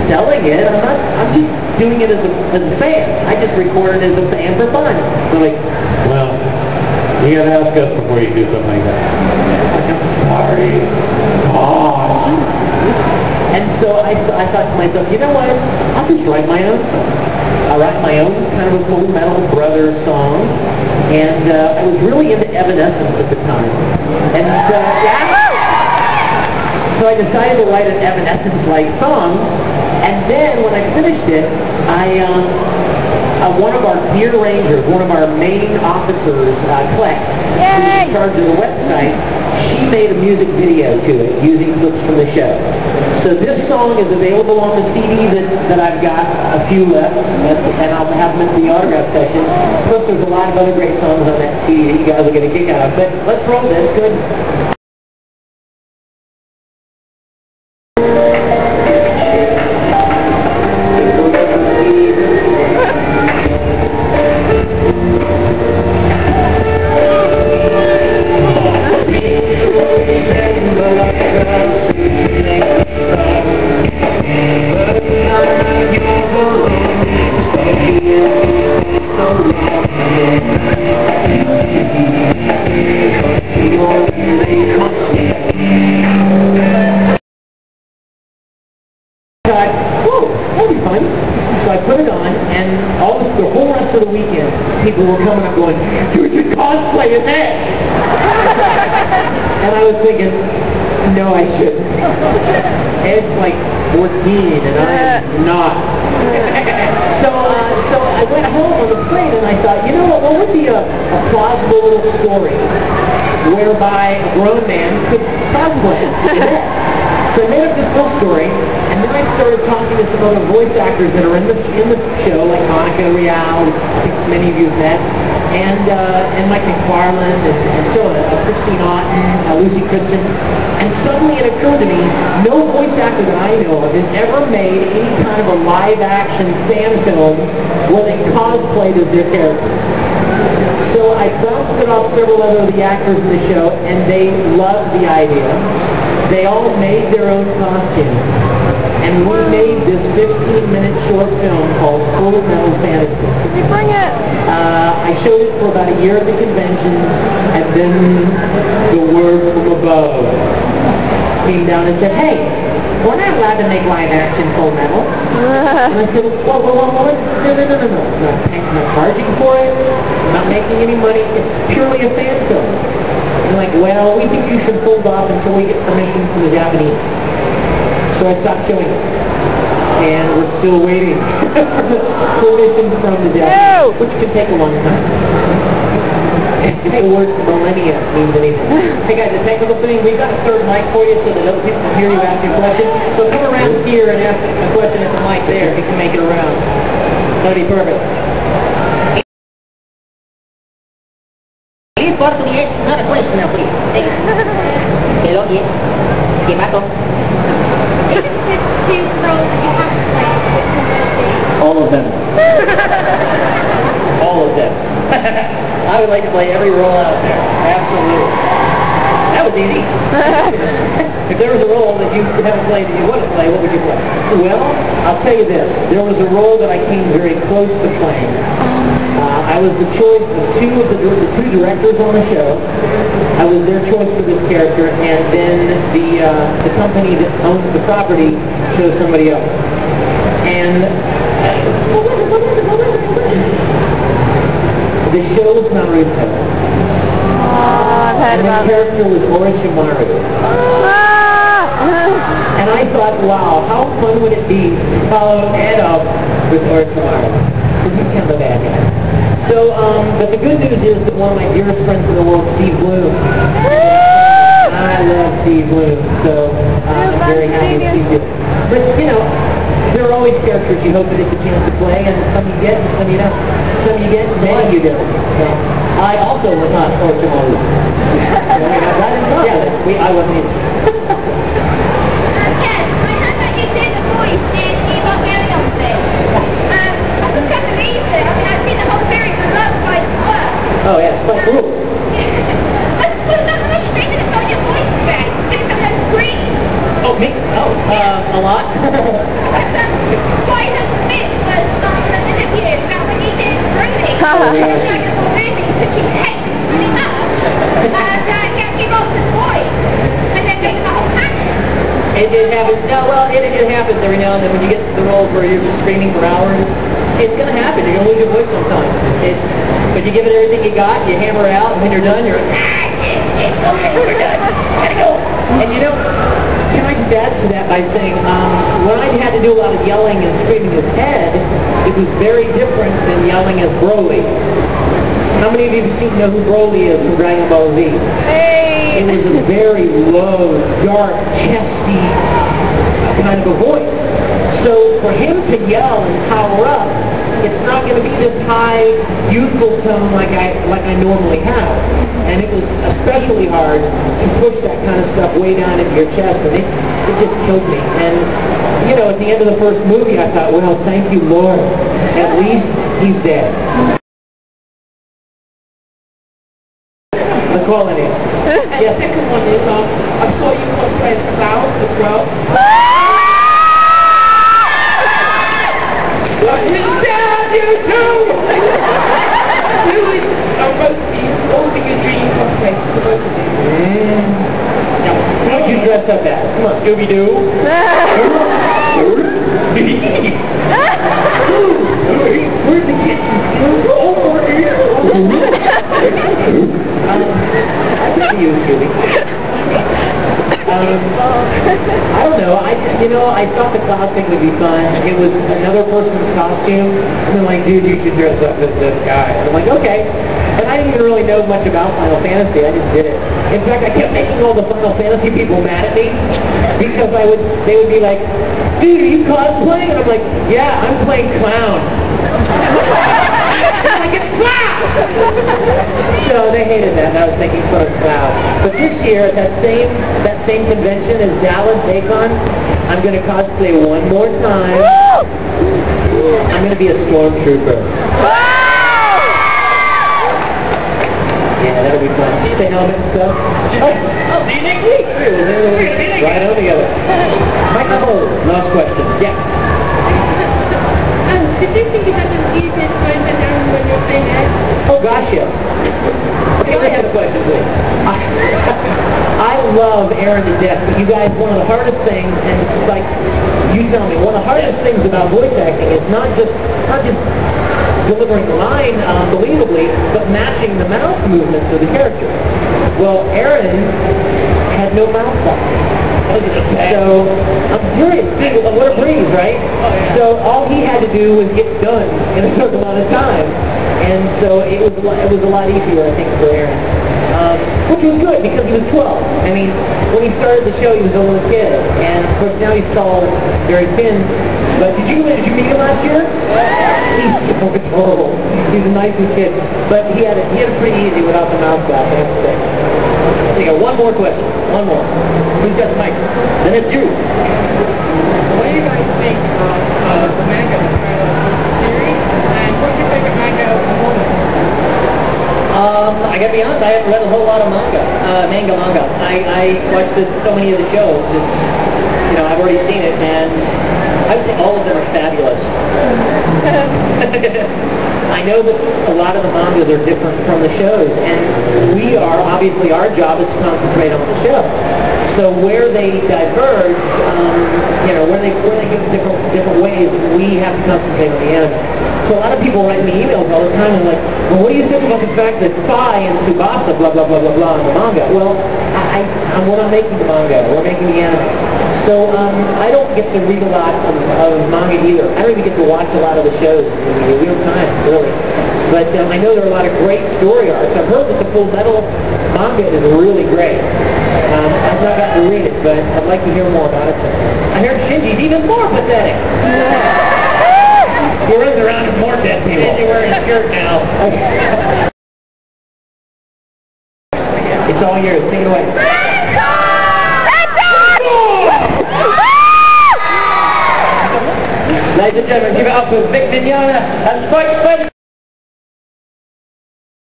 selling it. I'm just doing it as a fan. I just recorded as a fan for fun. So like, well, you gotta ask us before you do something like that. Sorry. Oh. And so I thought to myself, you know what? I'll just write my own song. I'll write my own kind of a Full Metal Brothers song. And I was really into Evanescence at the time. And so I decided to write an Evanescence-like song. And then when I finished it, one of our Deer Rangers, one of our main officers, Clay, who's in charge of the website, she made a music video to it using clips from the show. So this song is available on the CD that I've got, a few left, and I'll have them at the autograph session. Plus there's a lot of other great songs on that CD that you guys will get a kick out of. But let's roll this. Good. So I put it on, and the whole rest of the weekend, people were coming up going, "You should cosplay in that!" And I was thinking, no, I shouldn't. Ed's like 14, and I'm not. So I went home on the plane, and I thought, you know what would be a plausible little story whereby a grown man could cosplay? So I made up this little story, and then I started talking to some other voice actors that are in the show, like Monica Rial, I think many of you have met, and Mike McFarland, and so on, Christine Otten, Lucy Christian. And suddenly it occurred to me, no voice actor that I know of has ever made any kind of a live-action fan film where they cosplayed as their characters. So I bounced it off several other of the actors in the show, and they loved the idea. They all made their own costumes, and we made this 15-minute short film called Full Metal Fantasy. Did you bring it? I showed it for about a year at the convention, and then the word from above came down and said, "Hey, we're not allowed to make live-action Full Metal." And I said, well, no. I'm not charging for it. I'm not making any money. It's purely a fan film. And like, well, we think you should hold off until we get permission from the Japanese. So I stopped showing it. And we're still waiting for permission from the Japanese, which could take a long time. The word millennia means anything. Hey guys, a technical thing, we've got a third mic for you so that other people can hear you ask your question. So come around here and ask a question at the mic there if you can make it around. That'd be perfect. Another question now, please. Hello, yes. ¿Qué pasó? All of them. All of them. I would like to play every role out there. Absolutely. That was easy. If there was a role that you haven't played that you want to play, what would you play? Well, I'll tell you this. There was a role that I came very close to playing. I was the choice of the two directors on the show. I was their choice for this character, and then the company that owns the property chose somebody else. And the show was Naruto. I've heard about it. And the character was Orochimaru. And I thought, wow, how fun would it be to follow Ed up with Orochimaru? Because he's kind of a bad guy. So, but the good news is that one of my dearest friends in the world, Steve Bloom. I love Steve Bloom, so I'm very happy to see you. But, you know, there are always characters you hope that it's a chance to play, and some you get and some you don't. Some you get and many you don't. So, I also was not Orochimaru. I wasn't either. Oh yeah, it's quite cool. Oh, me? Oh, a lot? it happens every now and then when you get to the role where you're just screaming for hours. It's going to happen. You're going to lose your voice sometimes. But you give it everything you got, you hammer it out, and when you're done, you're like, okay, we're done. Gotta go. And you know, can I just add to that by saying, when I had to do a lot of yelling and screaming his head, it was very different than yelling as Broly. How many of you know who Broly is from Dragon Ball Z? Hey! It was a very low, dark, chesty kind of a voice. So for him to yell and power up, it's not going to be this high, youthful tone like I normally have. And it was especially hard to push that kind of stuff way down into your chest, and it just killed me. And, you know, at the end of the first movie, I thought, well, thank you, Lord. At least he's dead. Let's call it in. Yeah, second one is, I saw you play Cloud as well. You too! Really, I'm supposed to be holding a dream. Okay, supposed to be. Now, what'd you dress up as? Come on, Scooby Doo. Where's the kitchen? Over here. I see you, Scooby. I don't know. I thought the costume would be fun. It was another person's costume, and they're like, dude, you should dress up as this guy. And I'm like, okay. And I didn't even really know much about Final Fantasy. I just did it. In fact, I kept making all the Final Fantasy people mad at me because they would be like, dude, are you cosplaying? And I'm like, yeah, I'm playing clown. I'm like, it's clown! So they hated that, and I was making fun of clown. But this year, at that same convention as Dallas Bacon, I'm going to cosplay one more time. I'm going to be a stormtrooper. Yeah, that'll be fun. See the helmet and stuff? Oh, see you next week. Right on together. Michael, last question. Yeah. Did you think you had to eat it when you're playing that? Oh, gosh, yeah. Okay, I have a question, please. I love Aaron to death, but you guys, one of the hardest things, and it's like, you tell me, one of the hardest things about voice acting is not just delivering the line believably, but matching the mouth movements of the character. Well, Aaron had no mouth movement. So, I'm curious, what a breeze, right? So all he had to do was get done in a certain amount of time. And so it was a lot easier, I think, for Aaron. Which was good, because he was 12. I mean, when he started the show, he was a little kid. And, of course, now he's tall, very thin. But did you meet him last year? He's so adorable. He's a nice kid. But he had it pretty easy without the mouth flap, I have to say. There you go, one more question. One more. Who's got the mic? Then it's you. What do you guys think of the manga series? And what's your favorite manga of the moment? I gotta be honest, I haven't read a whole lot of manga. I watched so many of the shows. I've already seen it, and I would say all of them are fabulous. I know that a lot of the mangas are different from the shows, and obviously our job is to concentrate on the show. So where they diverge, where they go different ways, we have to concentrate on the anime. So a lot of people write me emails all the time and like, well, what do you think about the fact that Sai and Tsubasa blah blah blah blah blah in the manga? Well, we're not making the manga, we're making the anime. So I don't get to read a lot of manga either. I don't even get to watch a lot of the shows in real time, really. But I know there are a lot of great story arcs. I've heard that the Full Metal manga is really great. I've not gotten to read it, but I'd like to hear more about it. I heard Shinji's even more pathetic. He runs around in more dead people. He's wearing a skirt now. It's all yours. Take it away. Ladies and gentlemen, give it up for Vic Mignogna and Spike.